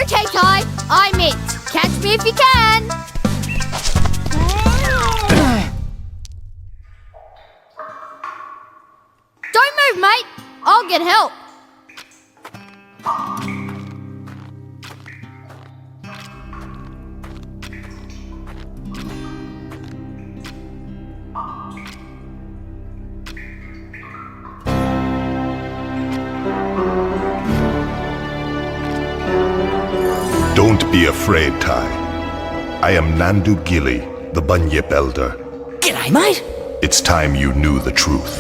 Okay, Ty, I'm it. Catch me if you can. Don't move, mate. I'll get help. Don't be afraid, Ty. I am Nandu Gilly, the Bunyip Elder. G'day, mate. It's time you knew the truth.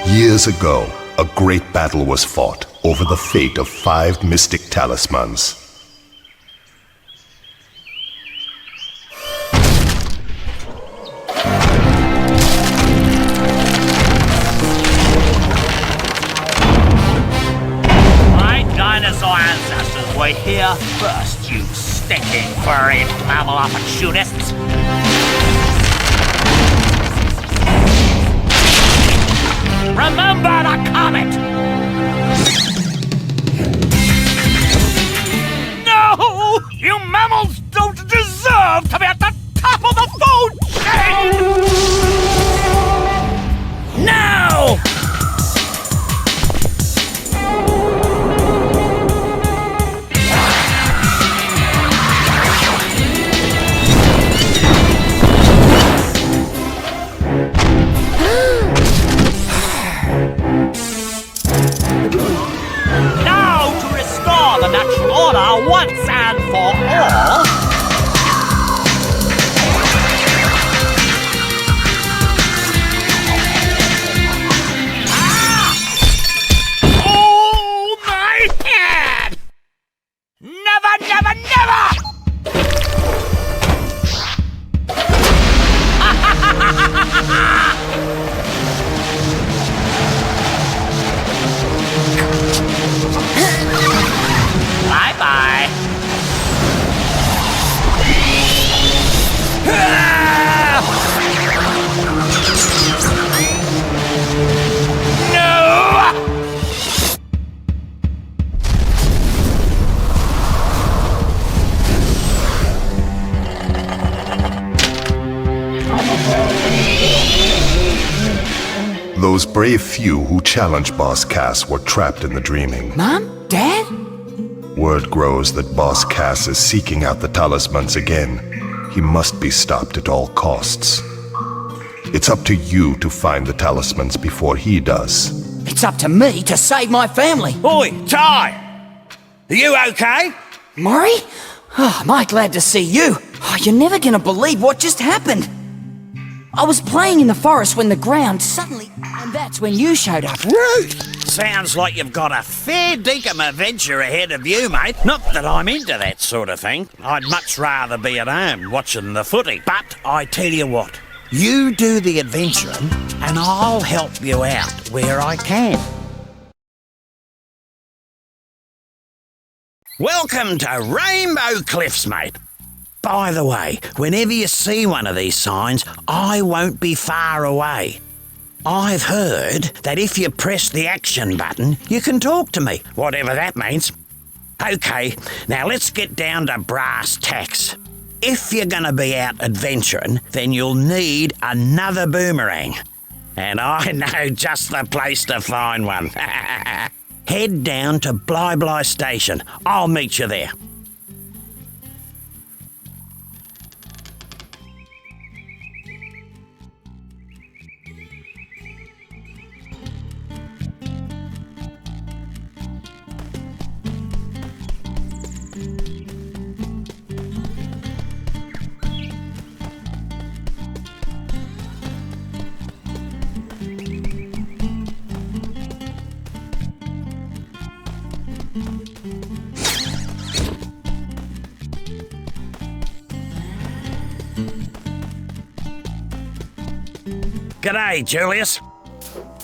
Years ago, a great battle was fought over the fate of 5 mystic talismans. Dinosaur ancestors were here first, you stinking furry mammal opportunists. Remember the comet! No! You mammals don't deserve to be at the top of the food chain! Now! The natural order once and for all. Ah! Oh, my head! Never, never, never! Bye-bye. No! Those brave few who challenged Boss Cass were trapped in the dreaming. Mom? Dad? Word grows that Boss Cass is seeking out the talismans again. He must be stopped at all costs. It's up to you to find the talismans before he does. It's up to me to save my family. Oi, Ty! Are you okay? Maury? Oh, am I glad to see you. Oh, you're never gonna believe what just happened. I was playing in the forest when the ground suddenly... And that's when you showed up. Rude! Sounds like you've got a fair dinkum adventure ahead of you, mate. Not that I'm into that sort of thing. I'd much rather be at home watching the footy. But I tell you what, you do the adventuring and I'll help you out where I can. Welcome to Rainbow Cliffs, mate. By the way, whenever you see one of these signs, I won't be far away. I've heard that if you press the action button, you can talk to me, whatever that means. OK, now let's get down to brass tacks. If you're going to be out adventuring, then you'll need another boomerang. And I know just the place to find one. Head down to Bly Bly Station. I'll meet you there. G'day, Julius.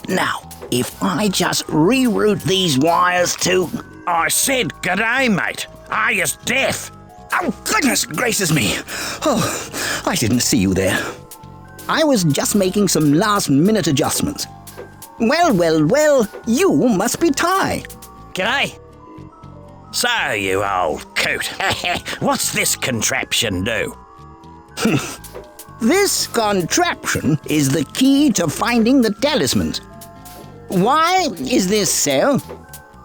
Now, if I just reroute these wires to... I said g'day, mate. Are you deaf? Oh, goodness gracious me! Oh, I didn't see you there. I was just making some last-minute adjustments. Well, you must be Ty. G'day. So, you old coot. What's this contraption do? This contraption is the key to finding the talismans. Why is this so?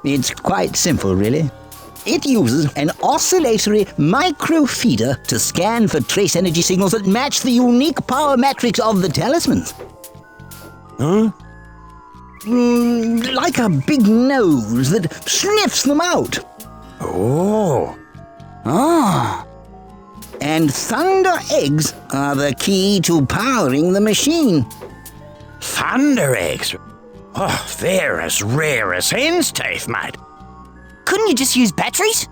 It's quite simple, really. It uses an oscillatory microfeeder to scan for trace energy signals that match the unique power matrix of the talismans. Huh? Like a big nose that sniffs them out. Oh. Ah. And thunder eggs are the key to powering the machine. Thunder eggs? Oh, they're as rare as hen's teeth, mate. Couldn't you just use batteries?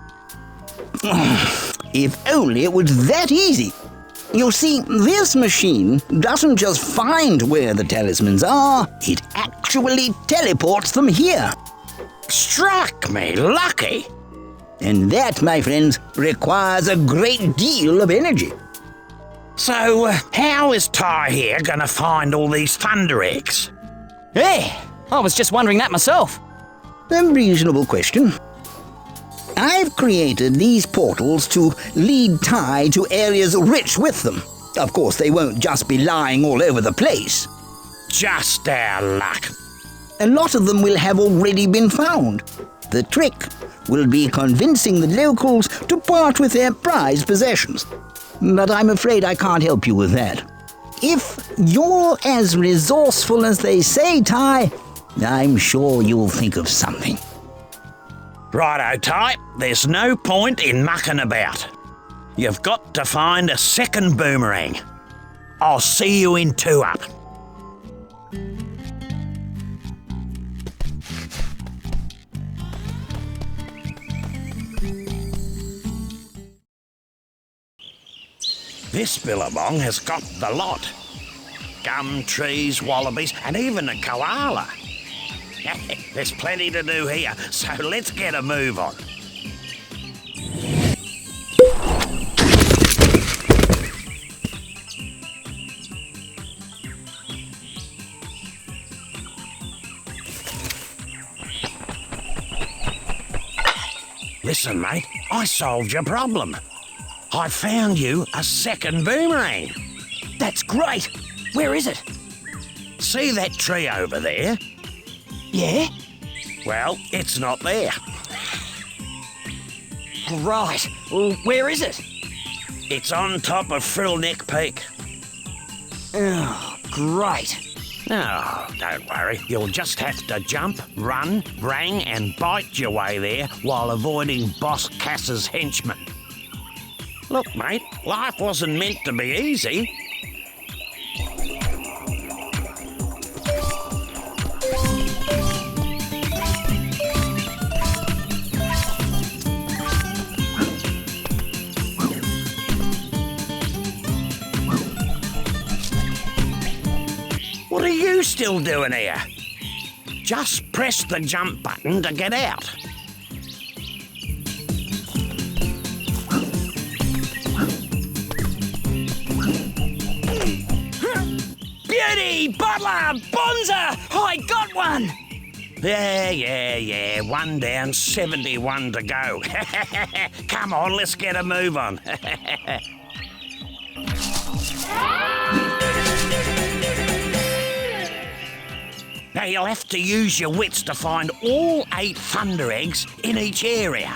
If only it was that easy. You see, this machine doesn't just find where the talismans are, it actually teleports them here. Struck me lucky. And that, my friends, requires a great deal of energy. So, how is Ty here gonna find all these thunder eggs? Yeah, I was just wondering that myself. A reasonable question. I've created these portals to lead Ty to areas rich with them. Of course, they won't just be lying all over the place. Just our luck. A lot of them will have already been found. The trick will be convincing the locals to part with their prized possessions. But I'm afraid I can't help you with that. If you're as resourceful as they say, Ty, I'm sure you'll think of something. Righto, Ty. There's no point in mucking about. You've got to find a second boomerang. I'll see you in 2-up. This billabong has got the lot. Gum trees, wallabies, and even a koala. There's plenty to do here, so let's get a move on. Listen, mate, I solved your problem. I found you a second boomerang. That's great. Where is it? See that tree over there? Yeah? Well, it's not there. Right. Well, where is it? It's on top of Frillneck Peak. Oh, great. Oh, don't worry. You'll just have to jump, run, rang and bite your way there while avoiding Boss Cass's henchmen. Look, mate, life wasn't meant to be easy. What are you still doing here? Just press the jump button to get out. Giddy, Butler, Bonza! I got one! Yeah. 1 down, 71 to go. Come on, let's get a move on. Now you'll have to use your wits to find all 8 thunder eggs in each area.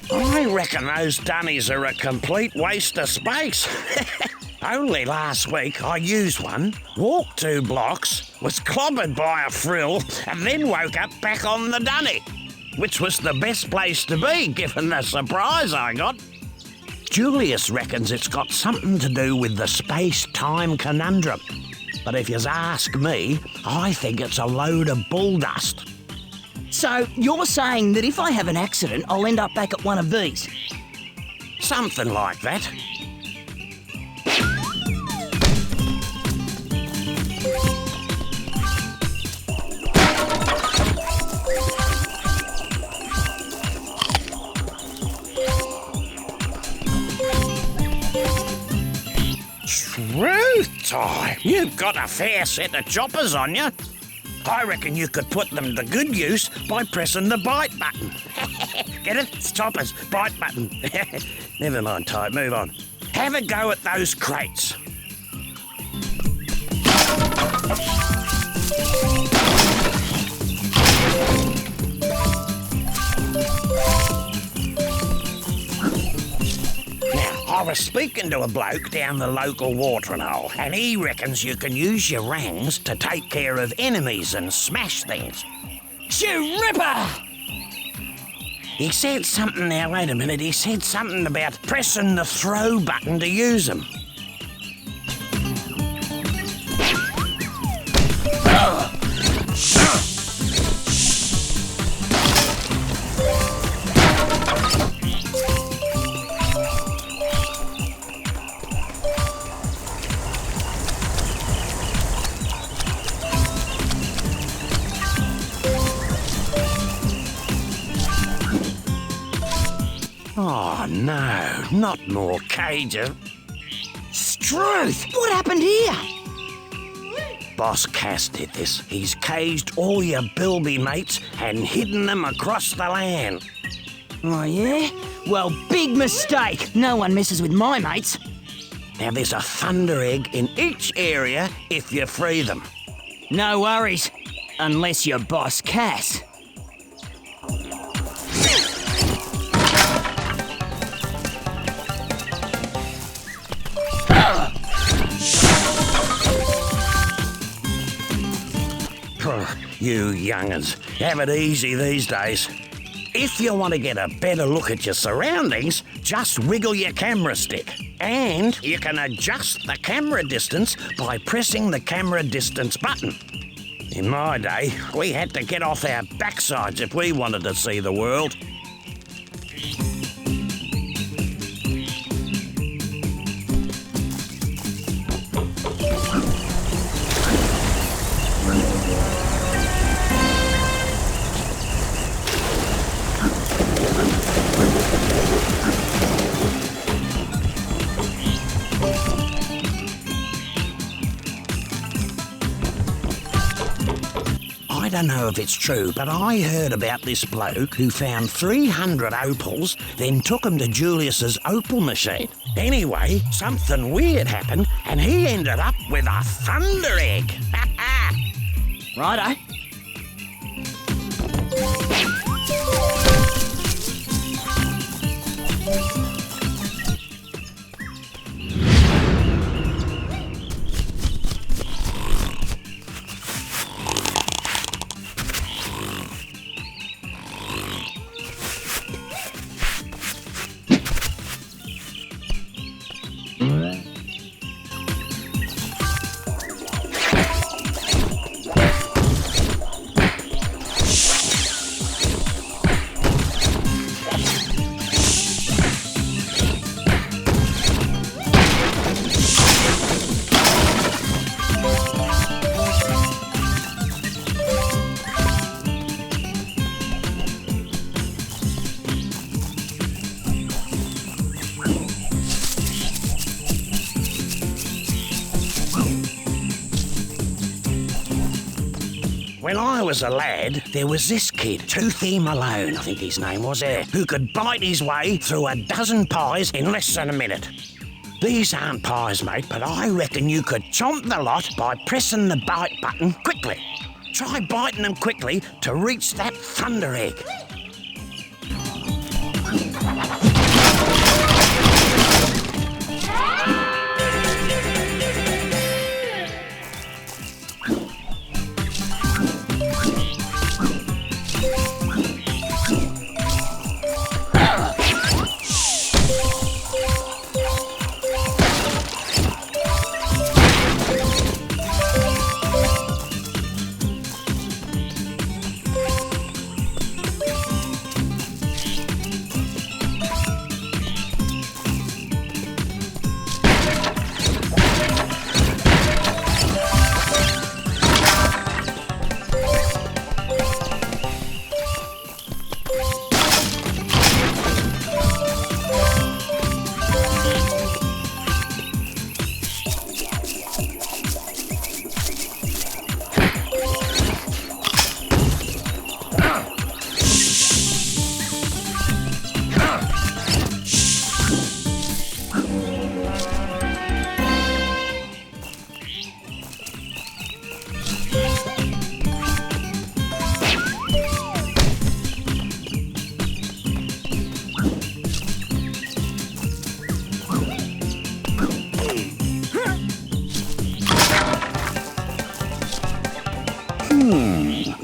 I reckon those dunnies are a complete waste of space. Only last week I used one, walked 2 blocks, was clobbered by a frill, and then woke up back on the dunny, which was the best place to be given the surprise I got. Julius reckons it's got something to do with the space-time conundrum. But if you ask me, I think it's a load of bull dust. So, you're saying that if I have an accident, I'll end up back at one of these? Something like that. Truth time! You've got a fair set of choppers on you. I reckon you could put them to good use by pressing the bite button. Get it? It's choppers. Bite button. Never mind, Ty. Move on. Have a go at those crates. I was speaking to a bloke down the local watering hole, and he reckons you can use your rangs to take care of enemies and smash things. Shoe Ripper! He said something now, wait a minute, he said something about pressing the throw button to use them. Oh, no, not more cages. Struth! What happened here? Boss Cass did this. He's caged all your bilby mates and hidden them across the land. Oh, yeah? Well, big mistake. No one messes with my mates. Now, there's a thunder egg in each area if you free them. No worries. Unless you're Boss Cass. You young'uns, have it easy these days. If you want to get a better look at your surroundings, just wiggle your camera stick. And you can adjust the camera distance by pressing the camera distance button. In my day, we had to get off our backsides if we wanted to see the world. I don't know if it's true, but I heard about this bloke who found 300 opals, then took them to Julius's opal machine. Anyway, something weird happened, and he ended up with a thunder egg. Righto. When I was a lad, there was this kid, Toothy Malone, I think his name was, who could bite his way through a dozen pies in less than a minute. These aren't pies, mate, but I reckon you could chomp the lot by pressing the bite button quickly. Try biting them quickly to reach that thunder egg.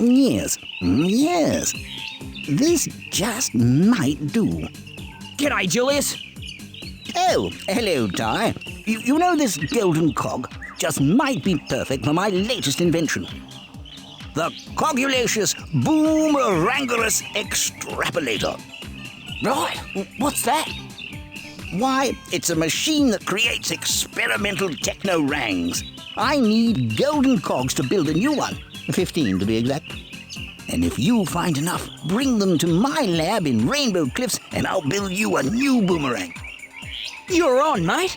Yes. This just might do. G'day, Julius. Oh, hello, Ty. You know, this golden cog just might be perfect for my latest invention. The Cogulacious Boomerangulus Extrapolator. Right, what's that? Why, it's a machine that creates experimental techno-rangs. I need golden cogs to build a new one, 15 to be exact. And if you find enough, bring them to my lab in Rainbow Cliffs and I'll build you a new boomerang. You're on, mate.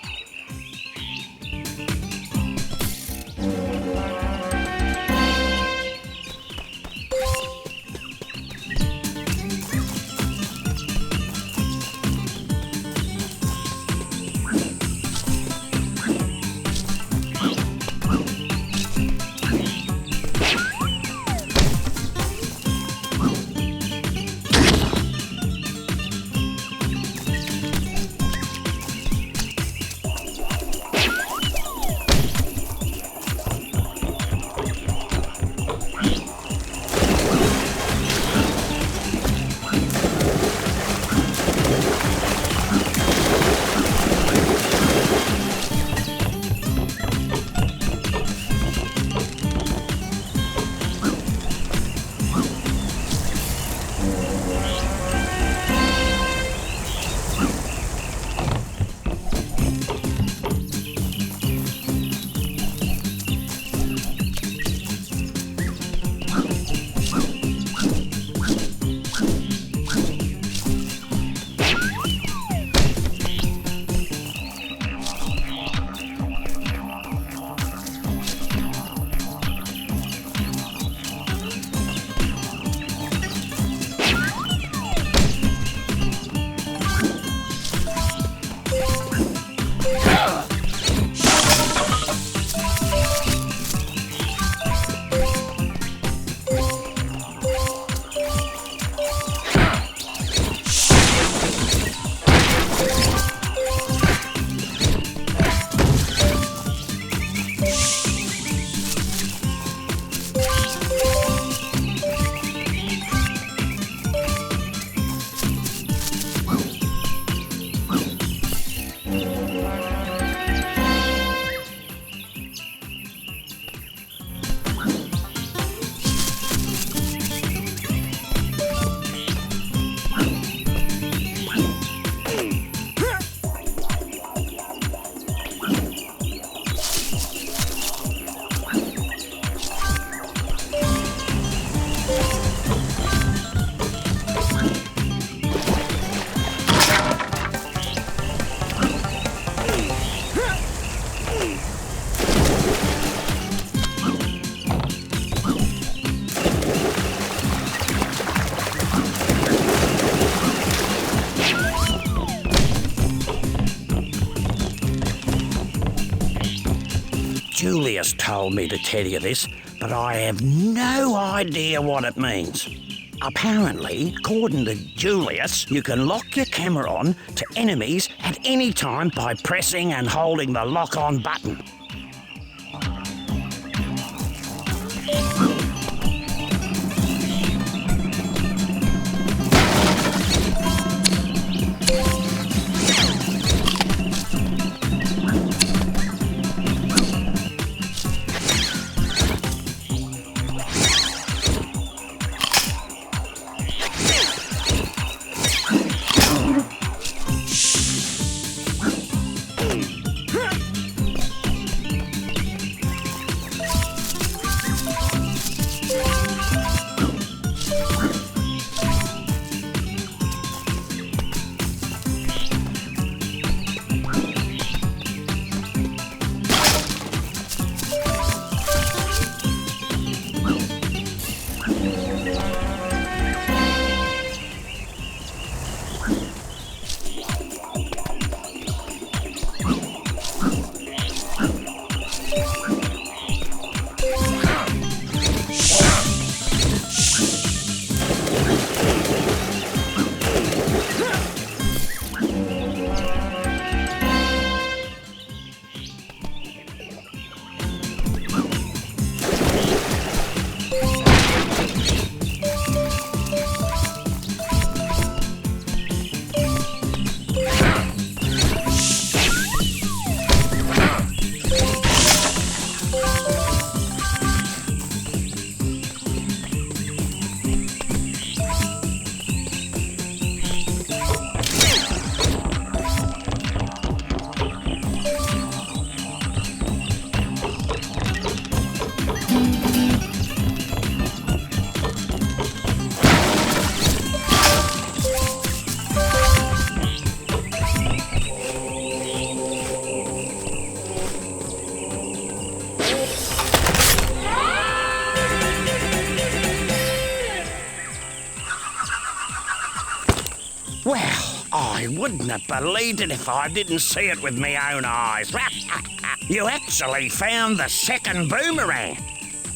Julius told me to tell you this, but I have no idea what it means. Apparently, according to Julius, you can lock your camera on to enemies at any time by pressing and holding the lock-on button. Well, I wouldn't have believed it if I didn't see it with my own eyes. You actually found the second boomerang.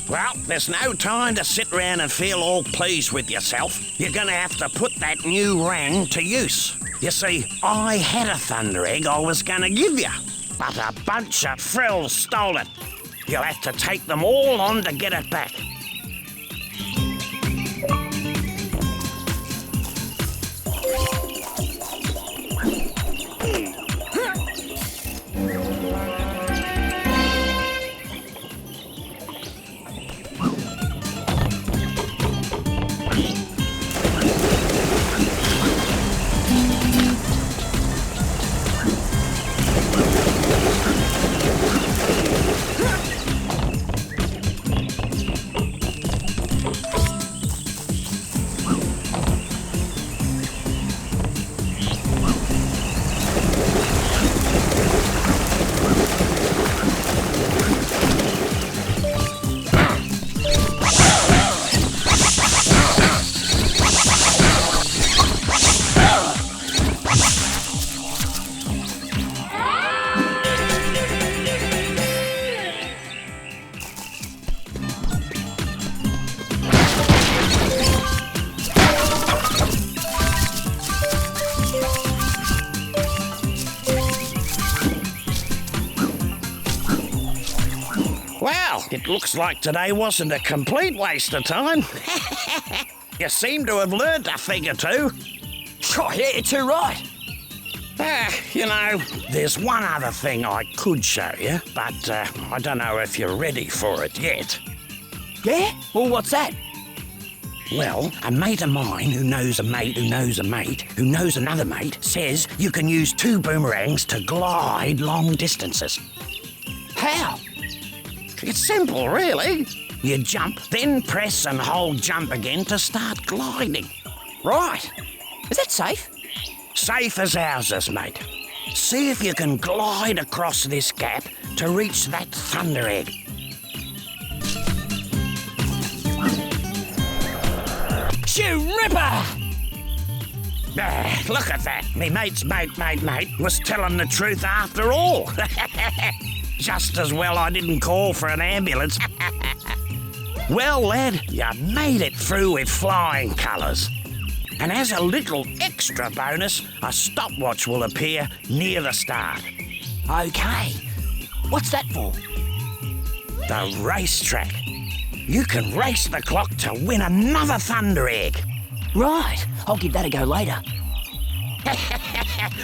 Well, there's no time to sit around and feel all pleased with yourself. You're going to have to put that new rang to use. You see, I had a thunder egg I was going to give you, but a bunch of frills stole it. You'll have to take them all on to get it back. Well, it looks like today wasn't a complete waste of time. You seem to have learnt a thing or two. Oh, yeah, you're too right. You know, there's one other thing I could show you, but I don't know if you're ready for it yet. Yeah? Well, what's that? Well, a mate of mine who knows a mate who knows a mate who knows another mate says you can use 2 boomerangs to glide long distances. How? It's simple, really. You jump, then press and hold jump again to start gliding. Right. Is that safe? Safe as houses, mate. See if you can glide across this gap to reach that thunder egg. Shoo ripper! Look at that. Me mate's mate was telling the truth after all. Just as well I didn't call for an ambulance. Well, lad, you made it through with flying colours. And as a little extra bonus, a stopwatch will appear near the start. Okay. What's that for? The racetrack. You can race the clock to win another Thunder Egg. Right. I'll give that a go later.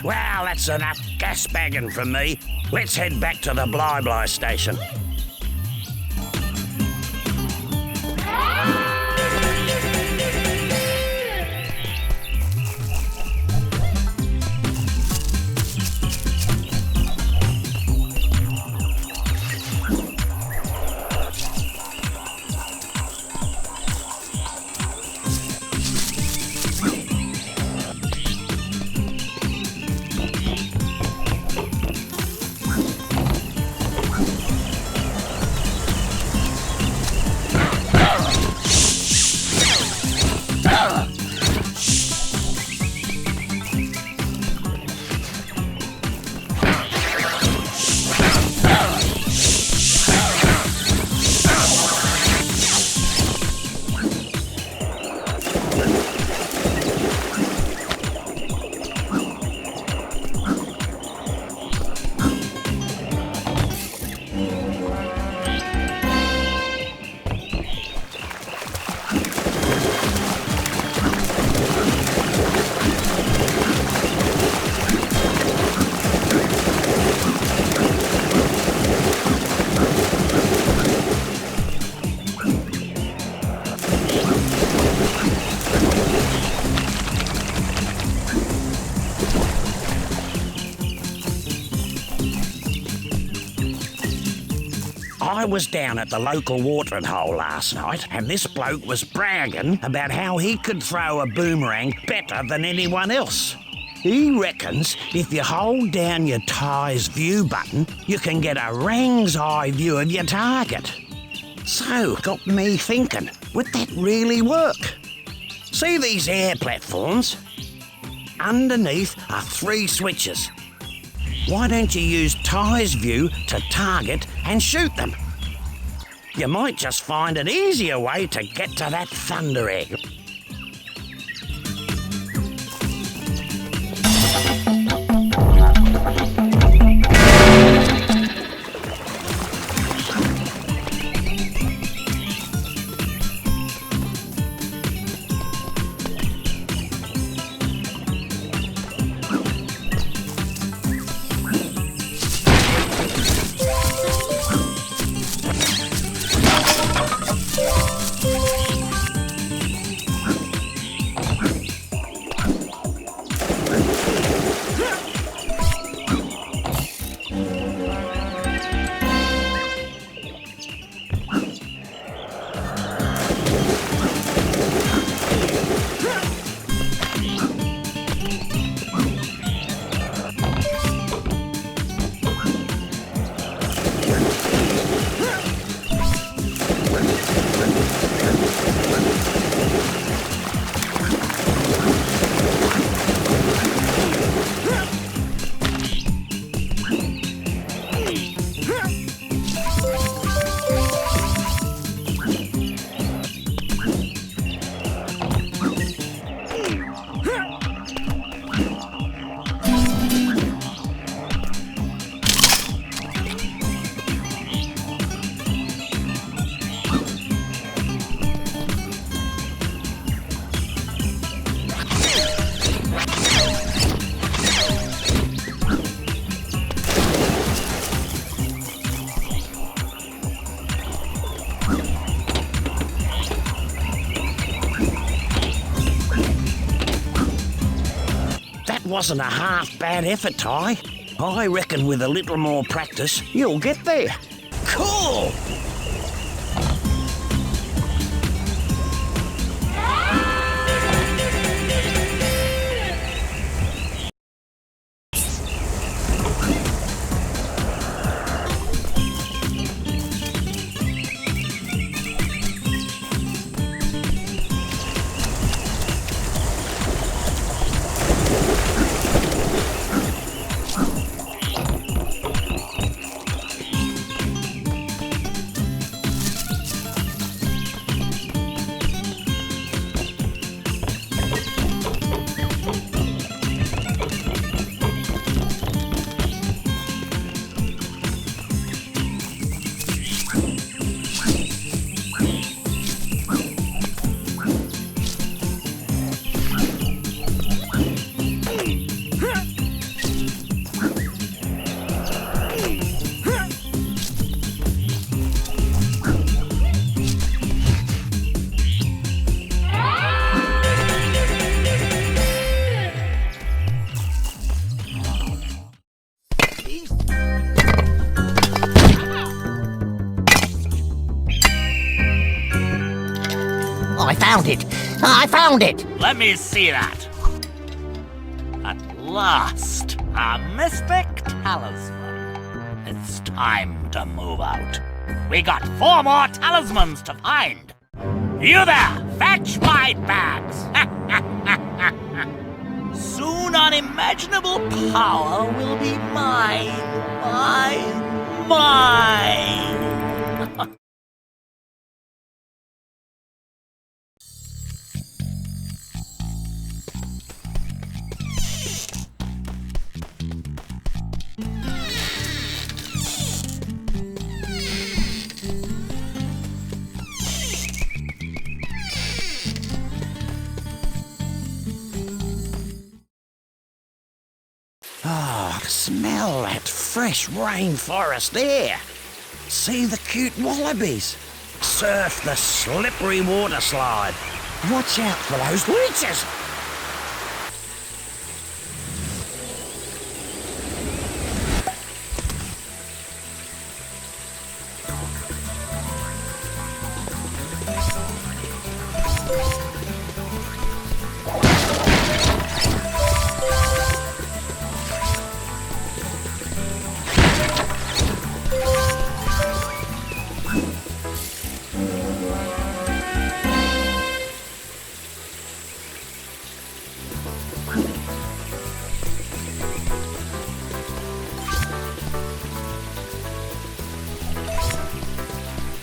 Well, that's enough gas bagging from me. Let's head back to the Bly station. I was down at the local watering hole last night, and this bloke was bragging about how he could throw a boomerang better than anyone else. He reckons if you hold down your tie's view button, you can get a rang's eye view of your target. So, got me thinking, would that really work? See these air platforms? Underneath are 3 switches. Why don't you use Ty's view to target and shoot them? You might just find an easier way to get to that Thunder Egg. Wasn't a half bad effort, Ty. I reckon with a little more practice, you'll get there. Cool! I found it! Let me see that. At last, a mystic talisman. It's time to move out. We got 4 more talismans to find. You there, fetch my bags. Soon unimaginable power will be mine. Mine. Oh, smell that fresh rainforest air. See the cute wallabies. Surf the slippery water slide. Watch out for those leeches.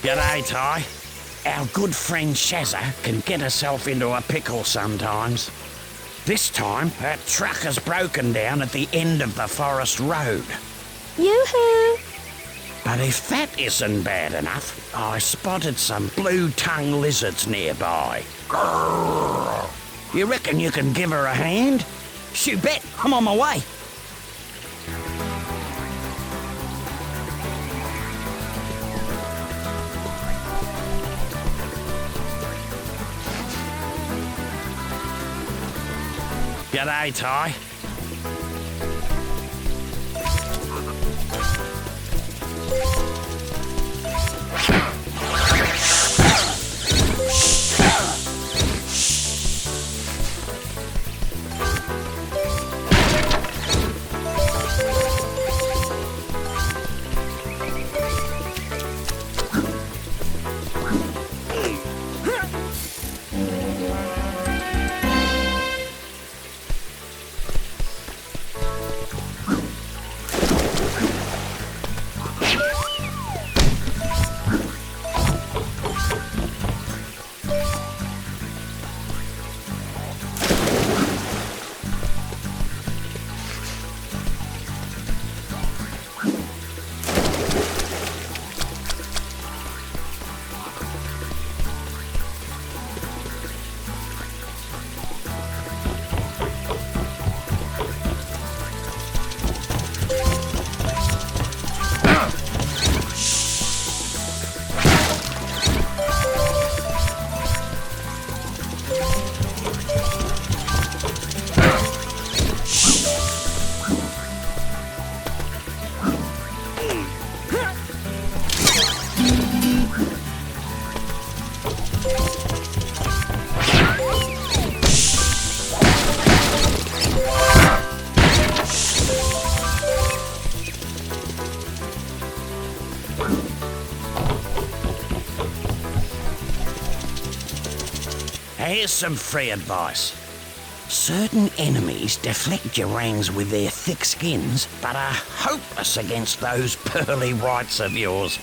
G'day, Ty. Our good friend Shazza can get herself into a pickle sometimes. This time, her truck has broken down at the end of the forest road. Yoo-hoo! But if that isn't bad enough, I spotted some blue-tongued lizards nearby. Grrr. You reckon you can give her a hand? Shoo bet, I'm on my way. G'day, Ty. Here's some free advice. Certain enemies deflect your rangs with their thick skins, but are hopeless against those pearly whites of yours.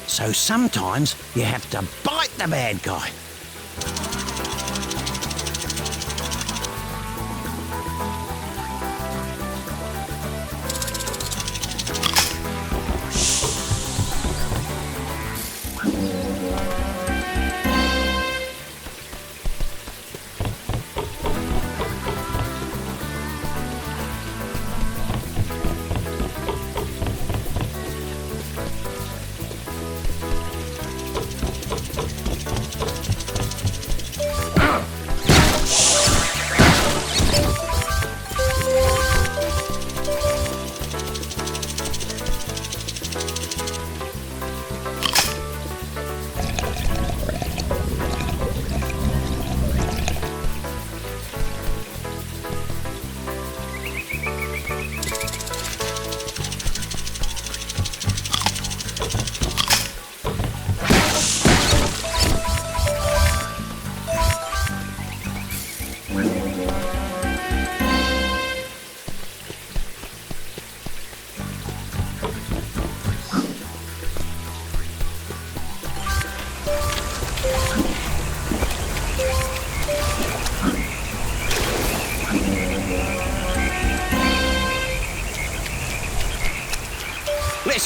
So sometimes you have to bite the bad guy.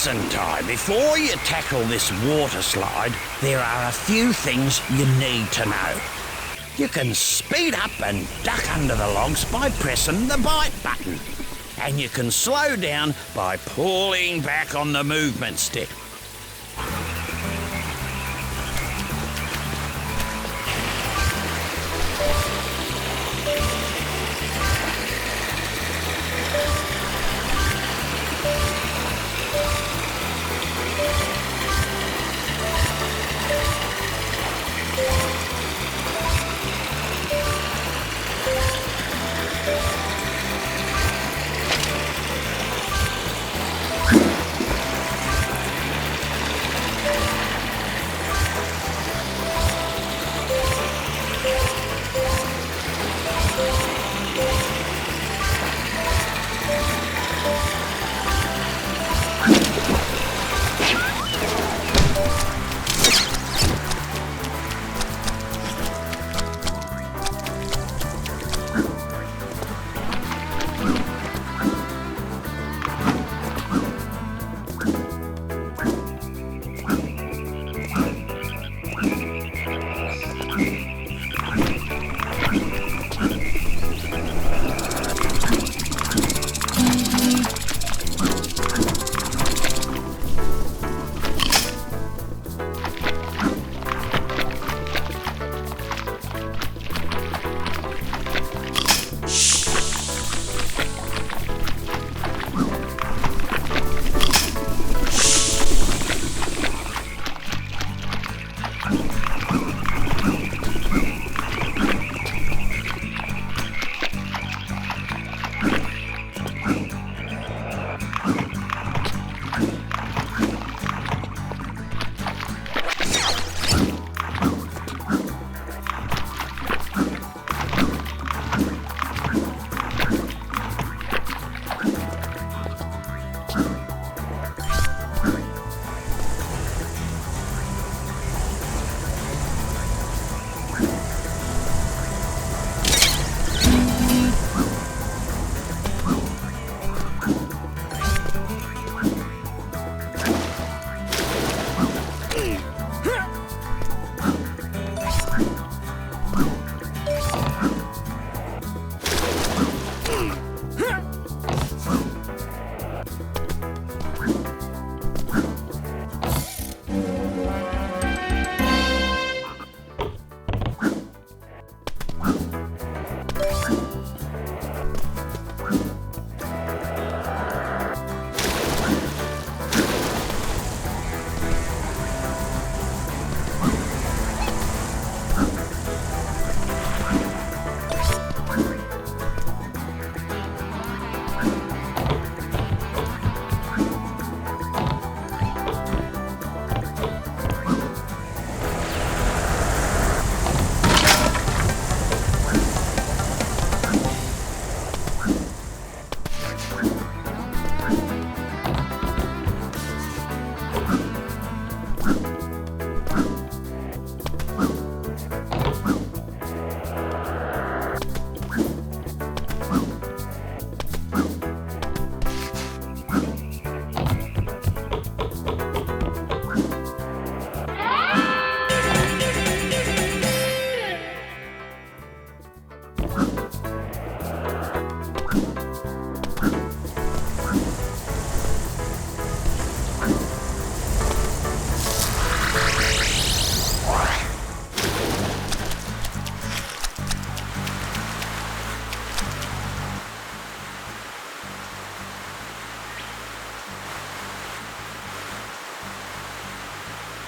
Listen, Ty, before you tackle this water slide, there are a few things you need to know. You can speed up and duck under the logs by pressing the bite button. And you can slow down by pulling back on the movement stick.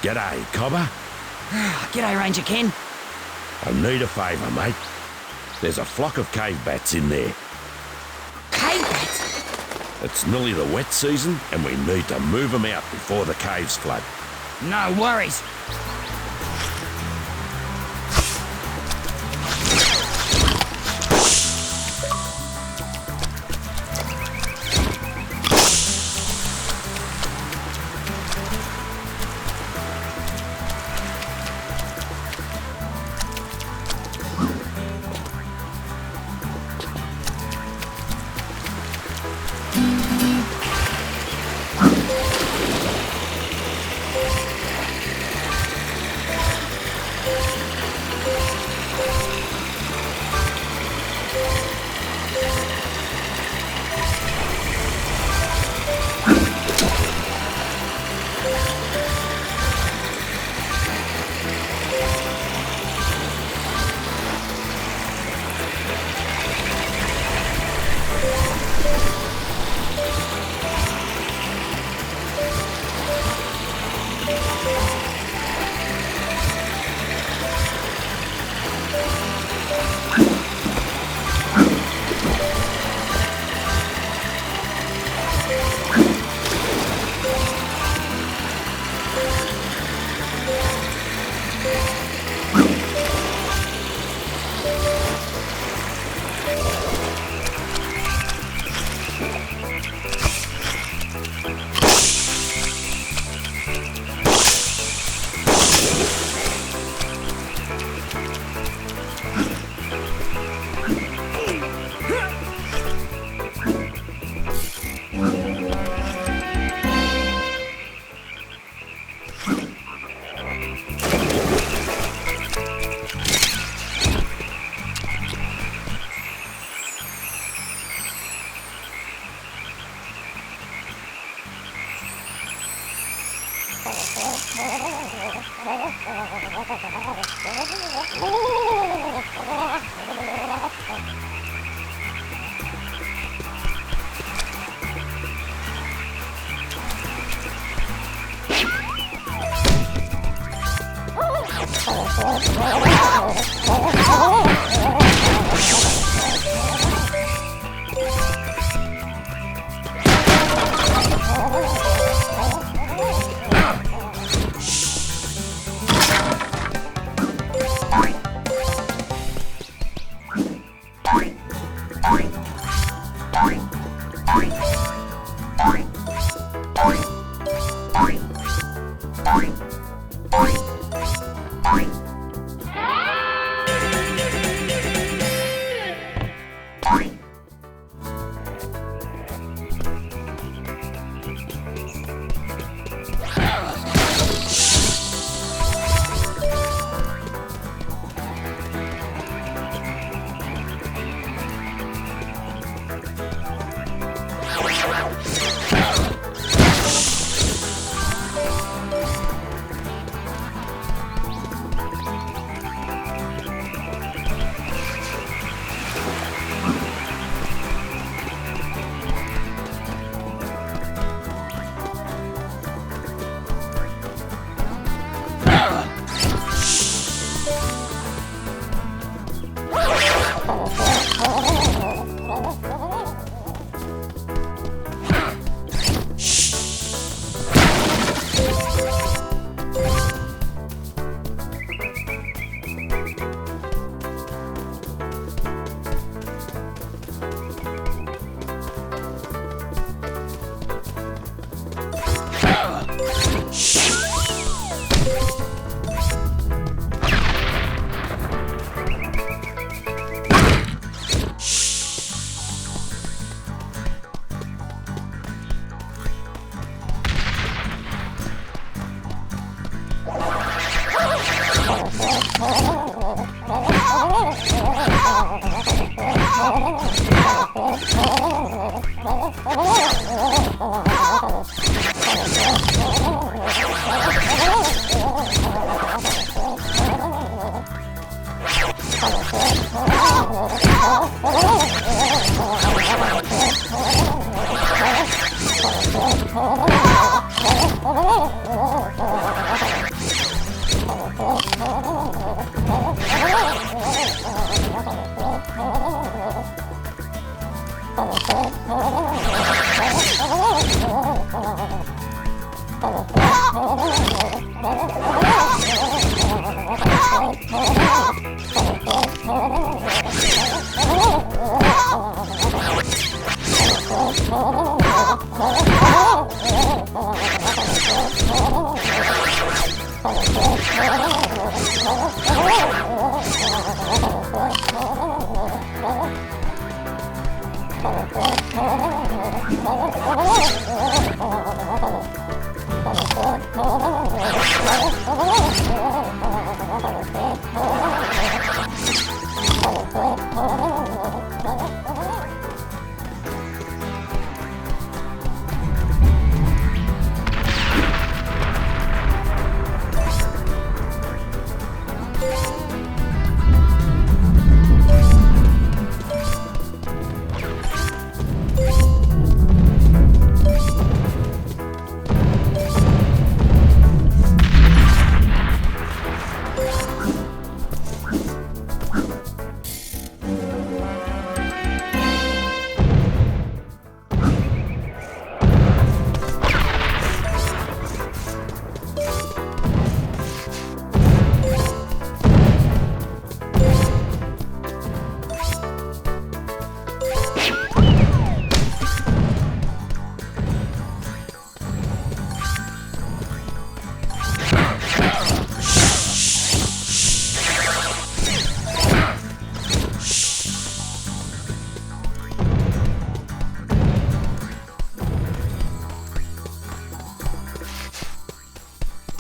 G'day, Cobber. G'day, Ranger Ken. I need a favour, mate. There's a flock of cave bats in there. Cave bats? It's nearly the wet season, and we need to move them out before the caves flood. No worries.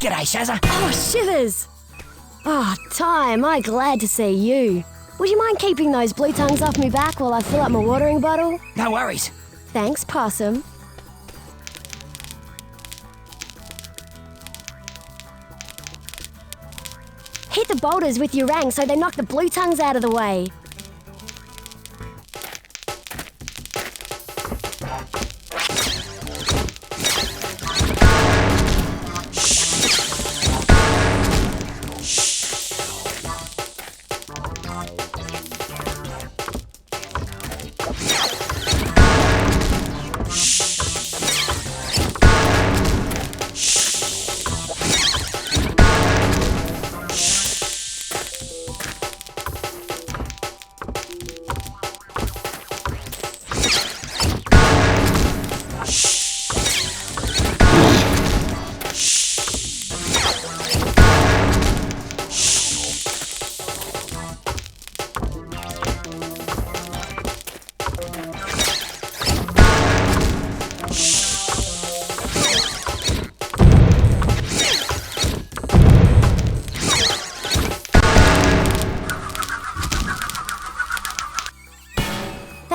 G'day, Shazza. Oh, shivers! Oh, Ty, am I glad to see you. Would you mind keeping those blue tongues off me back while I fill up my watering bottle? No worries. Thanks, Possum. Hit the boulders with your rang so they knock the blue tongues out of the way.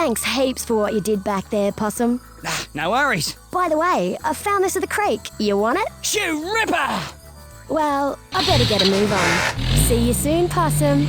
Thanks heaps for what you did back there, Possum. No worries. By the way, I found this at the creek. You want it? Shoe Ripper! Well, I better get a move on. See you soon, Possum.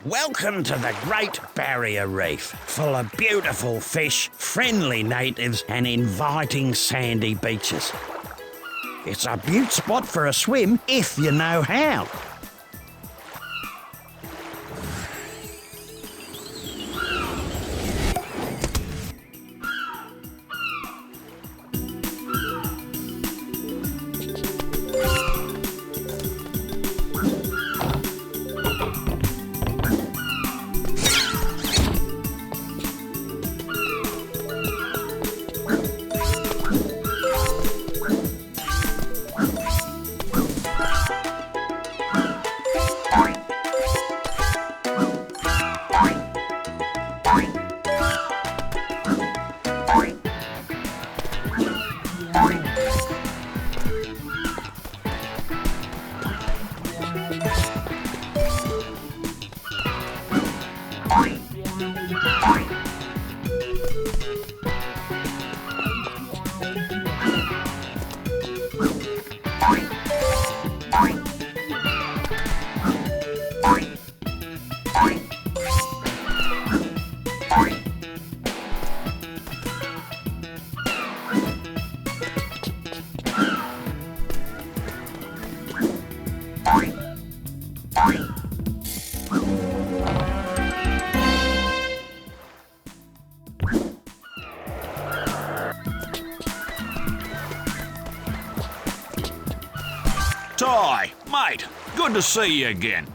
Welcome to the Great Barrier Reef, full of beautiful fish, friendly natives and inviting sandy beaches. It's a beaut spot for a swim if you know how. Ty, mate, good to see you again.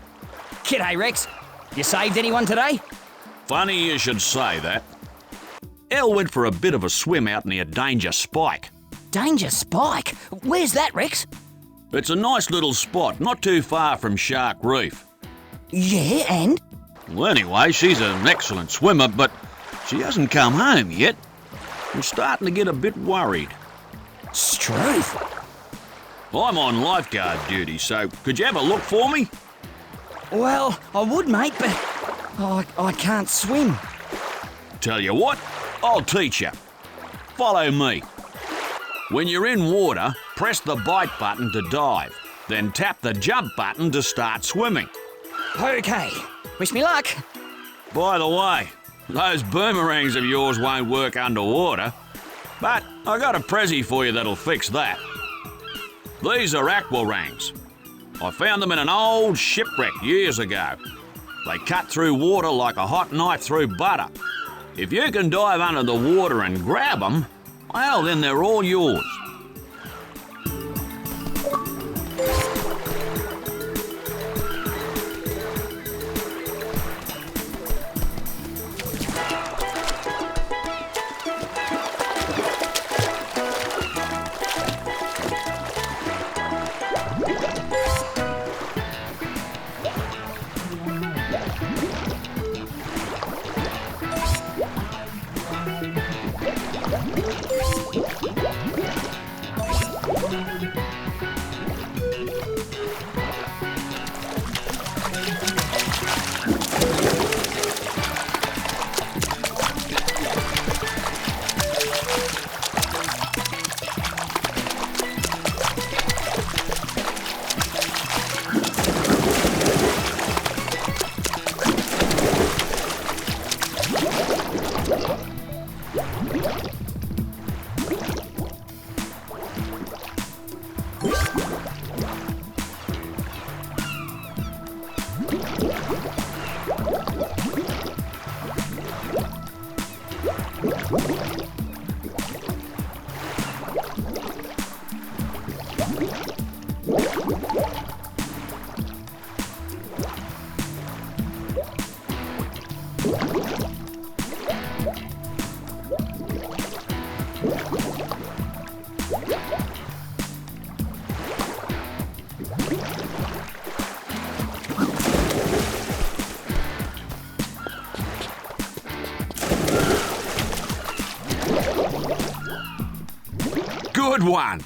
G'day, Rex. You saved anyone today? Funny you should say that. Elle went for a bit of a swim out near Danger Spike. Danger Spike? Where's that, Rex? It's a nice little spot, not too far from Shark Reef. Yeah, and? Well, anyway, she's an excellent swimmer, but she hasn't come home yet. I'm starting to get a bit worried. Struth. I'm on lifeguard duty, so could you have a look for me? Well, I would, mate, but I can't swim. Tell you what, I'll teach you. Follow me. When you're in water, press the bite button to dive, then tap the jump button to start swimming. Okay. Wish me luck. By the way, those boomerangs of yours won't work underwater, but I got a prezi for you that'll fix that. These are aquarangs. I found them in an old shipwreck years ago. They cut through water like a hot knife through butter. If you can dive under the water and grab them, well, then they're all yours. Good one.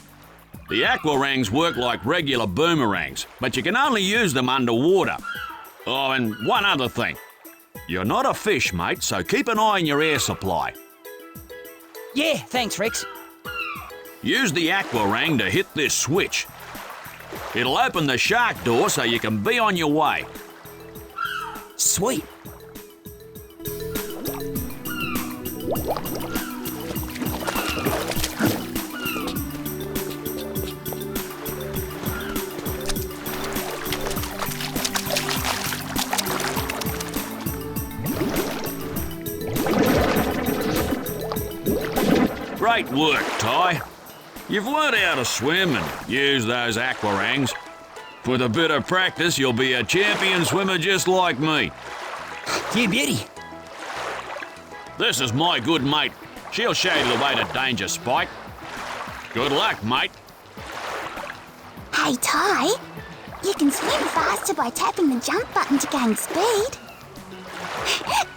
The aquarangs work like regular boomerangs, but you can only use them underwater. Oh, and one other thing. You're not a fish, mate, so keep an eye on your air supply. Yeah, thanks, Rex. Use the aquarang to hit this switch. It'll open the shark door so you can be on your way. Sweet. Great work, Ty. You've learned how to swim and use those aquarangs. With a bit of practice, you'll be a champion swimmer just like me. You beauty. This is my good mate. She'll show you the way to danger, Spike. Good luck, mate. Hey, Ty, you can swim faster by tapping the jump button to gain speed.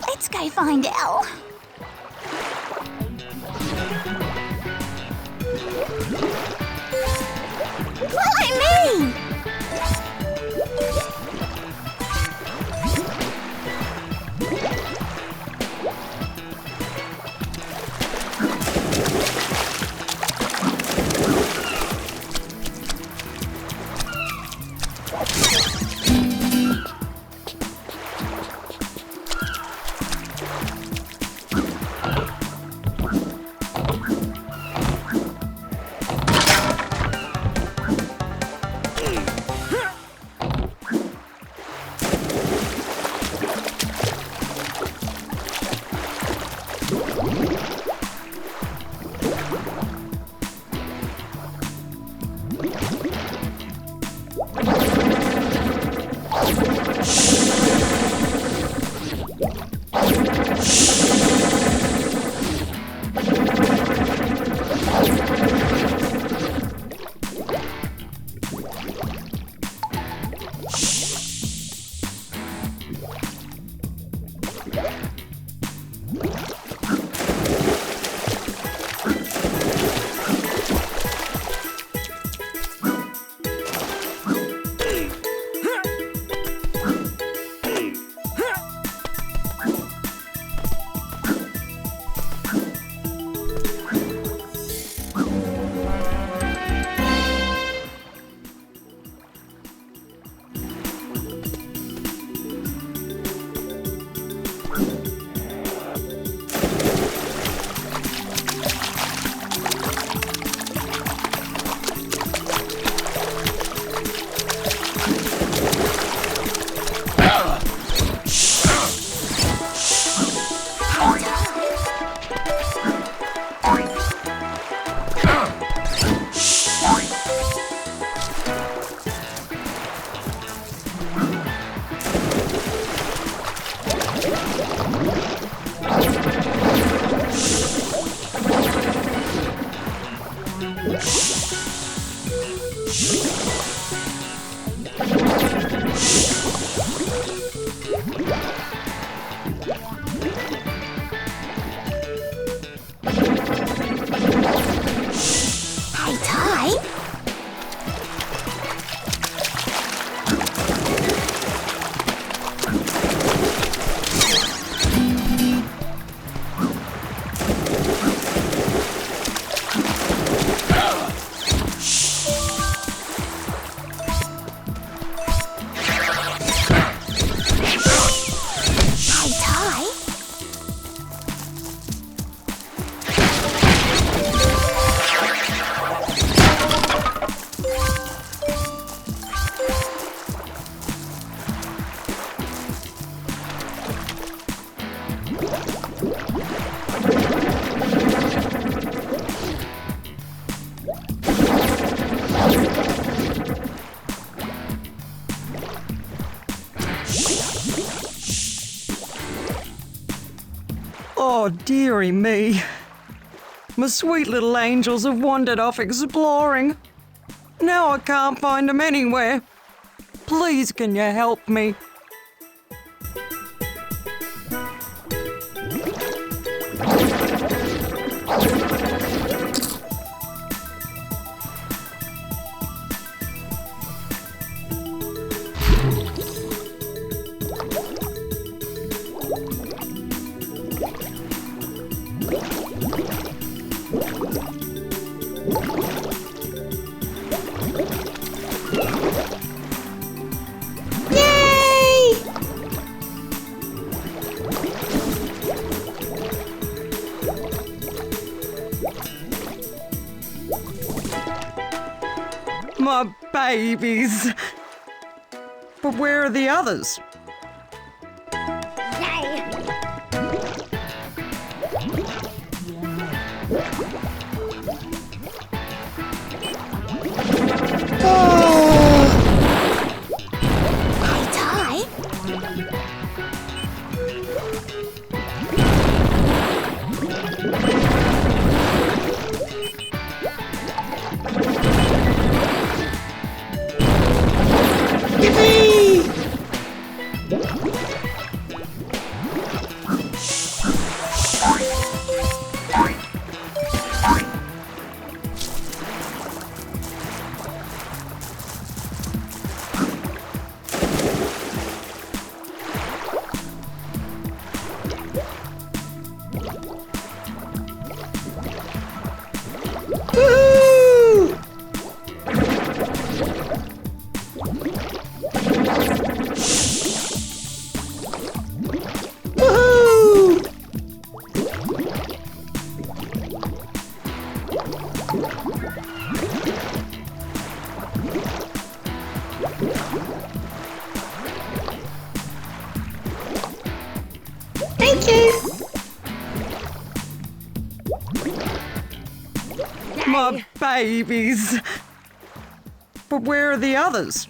Let's go find Elle. Follow me! Hey, Ty. Hey, Ty. Oh, dearie me. My sweet little angels have wandered off exploring. Now I can't find them anywhere. Please, can you help me? My babies. But where are the others? Hey, Ty. Thank you. My babies. But where are the others?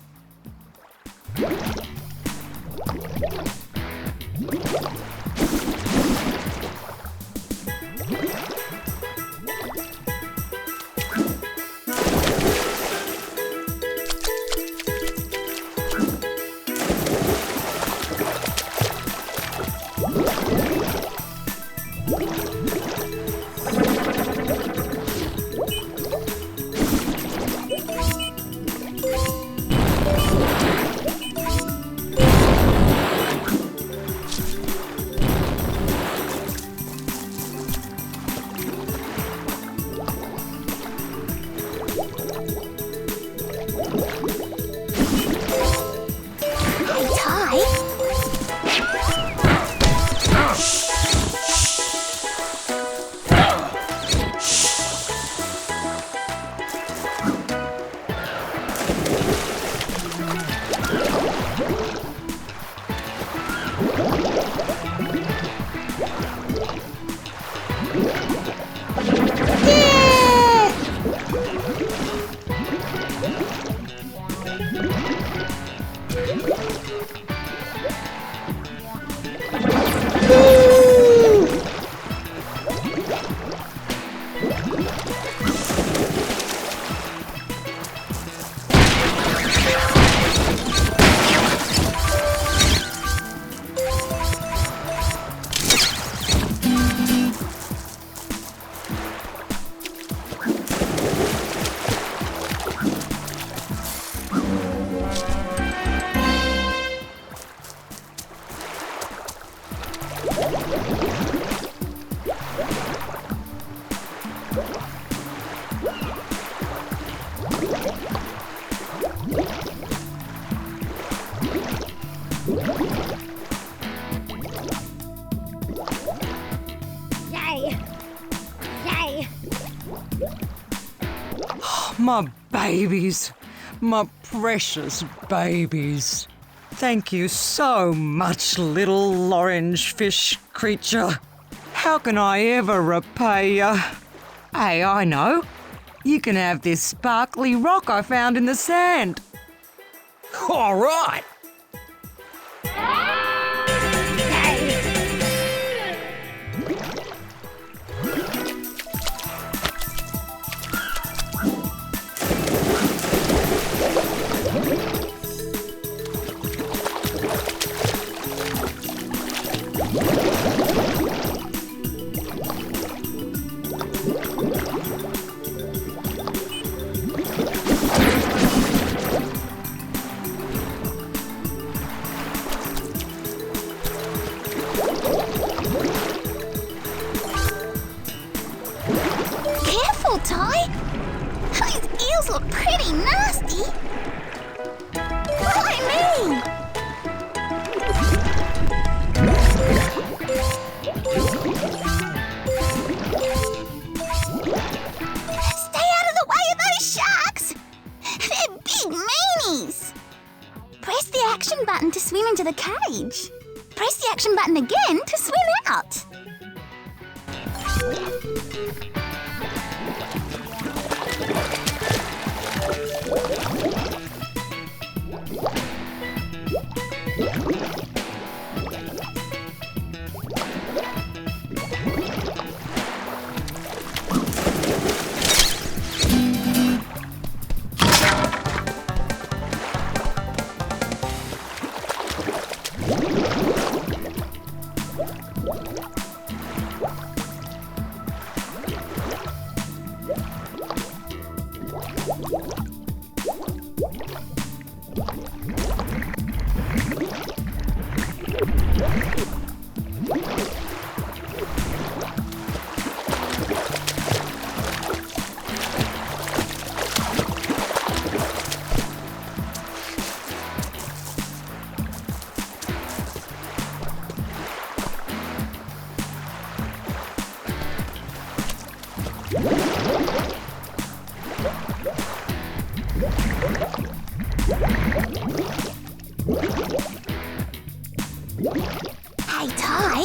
Hey, Ty. Yay. Yay. My babies. My precious babies. Thank you so much, little orange fish creature. How can I ever repay you? Hey, I know. You can have this sparkly rock I found in the sand. All right. Careful, Ty. Those eels look pretty nasty. Why me? Stay out of the way of those sharks. They're action button to swim into the cage. Press the action button again to swim out. Hey, Ty.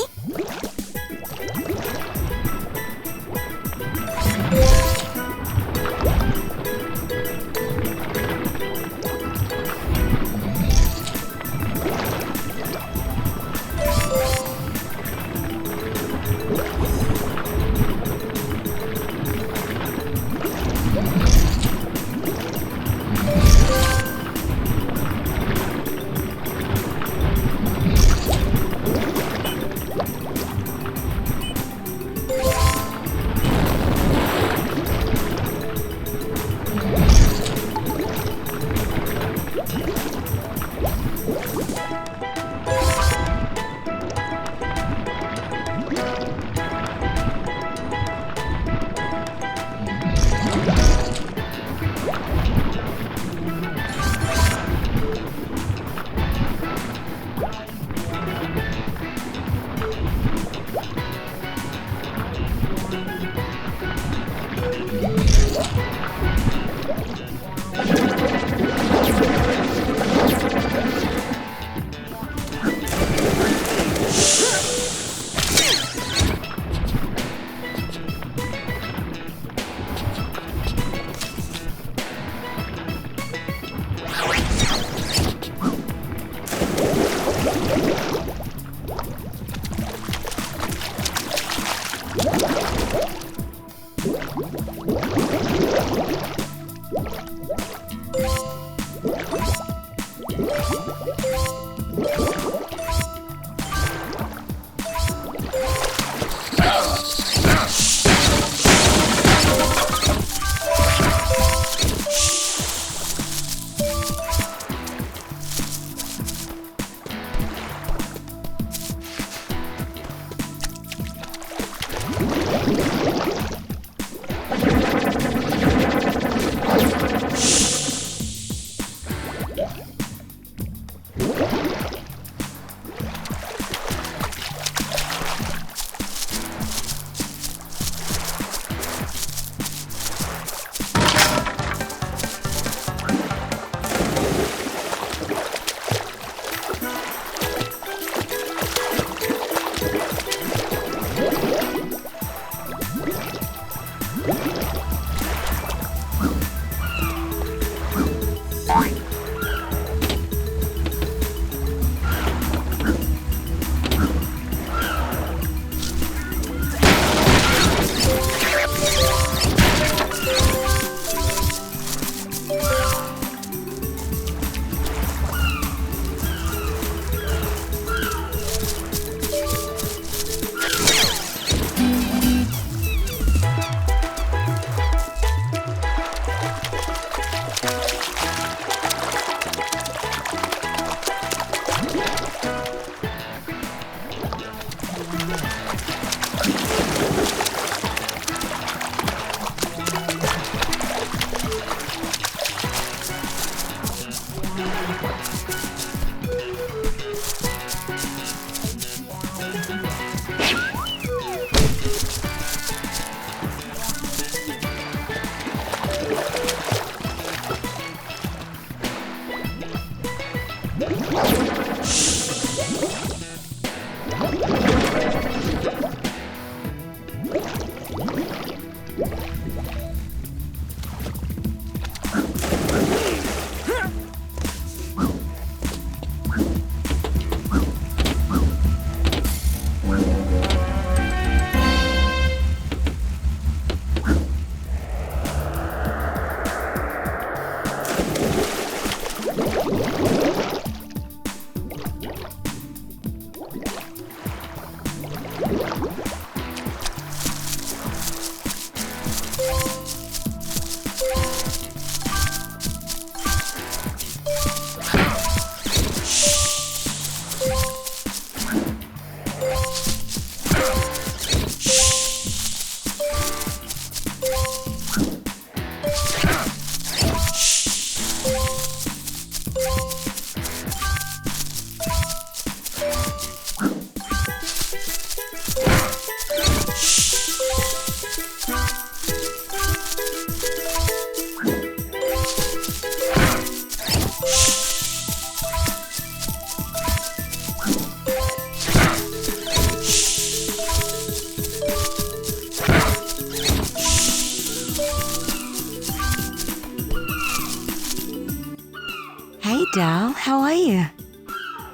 Dal, how are you?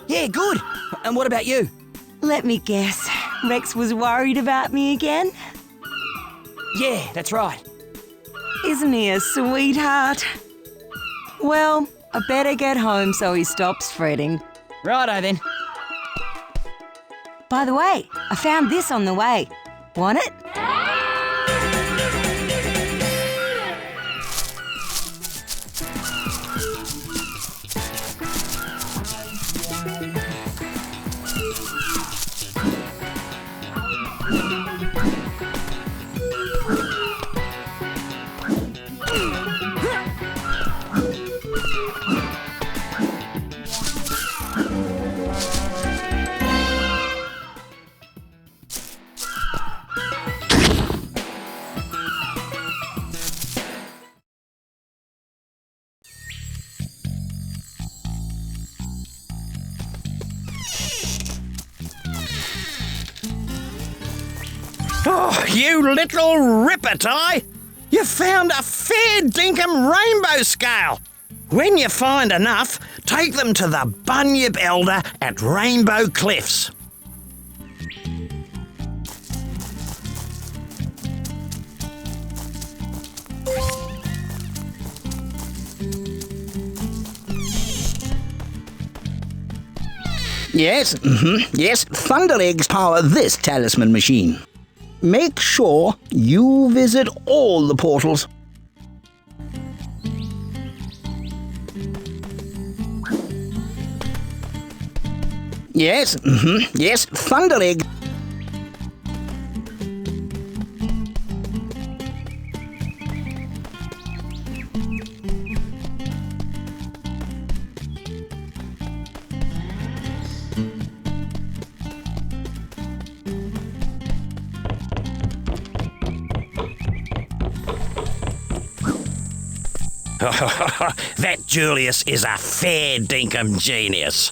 Yeah, good. And what about you? Let me guess. Rex was worried about me again? Yeah, that's right. Isn't he a sweetheart? Well, I better get home so he stops fretting. Righto then. By the way, I found this on the way. Want it? Oh, you little ripper, Ty! You found a fair dinkum rainbow scale! When you find enough, take them to the Bunyip Elder at Rainbow Cliffs. Yes, yes, Thunder Eggs power this talisman machine. Make sure you visit all the portals. Yes, yes, Thunder Egg. That Julius is a fair dinkum genius.